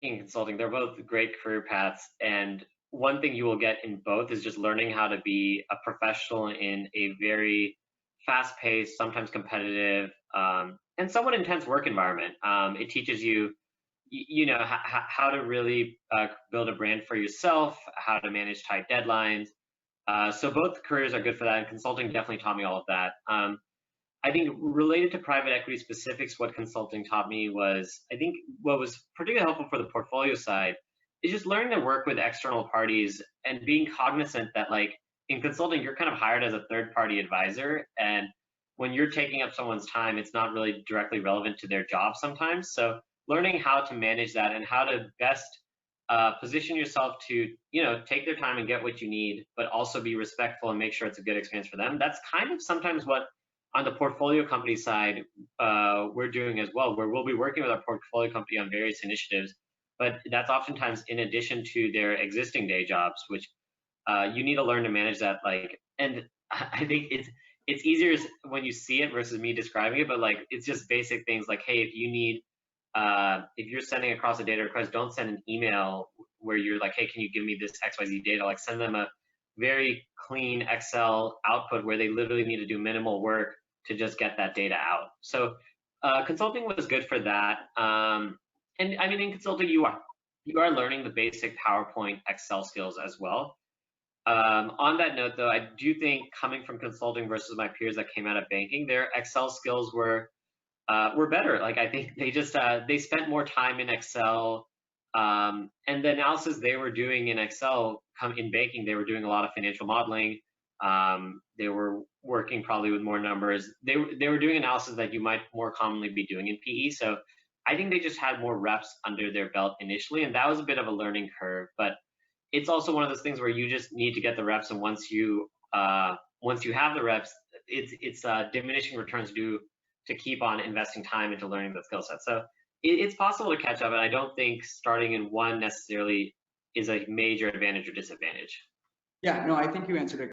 in consulting, they're both great career paths. And one thing you will get in both is just learning how to be a professional in a very fast paced, sometimes competitive, and somewhat intense work environment. It teaches you, how to really build a brand for yourself, how to manage tight deadlines. So both careers are good for that, and consulting definitely taught me all of that. I think related to private equity specifics, what consulting taught me was, I think what was particularly helpful for the portfolio side is just learning to work with external parties and being cognizant that, like, in consulting, you're kind of hired as a third party advisor. And when you're taking up someone's time, it's not really directly relevant to their job sometimes. So learning how to manage that and how to best position yourself to, take their time and get what you need, but also be respectful and make sure it's a good experience for them. That's kind of sometimes what on the portfolio company side, we're doing as well, where we'll be working with our portfolio company on various initiatives, but that's oftentimes in addition to their existing day jobs, which you need to learn to manage that. Like, and I think it's easier when you see it versus me describing it, but like it's just basic things like, hey, if you need, if you're sending across a data request, don't send an email where you're like, hey, can you give me this XYZ data? Like, send them a very clean Excel output where they literally need to do minimal work to just get that data out. So consulting was good for that. And I mean, in consulting, you are learning the basic PowerPoint Excel skills as well. On that note, though, I do think coming from consulting versus my peers that came out of banking, their Excel skills were better. Like I think they just they spent more time in Excel, and the analysis they were doing in Excel, come in banking, they were doing a lot of financial modeling. They were working probably with more numbers. They were doing analysis that you might more commonly be doing in PE. So I think they just had more reps under their belt initially, and that was a bit of a learning curve. But it's also one of those things where you just need to get the reps, and once you have the reps, it's diminishing returns due to keep on investing time into learning the skill set. So it's possible to catch up, and I don't think starting in one necessarily is a major advantage or disadvantage. Yeah, no, I think you answered it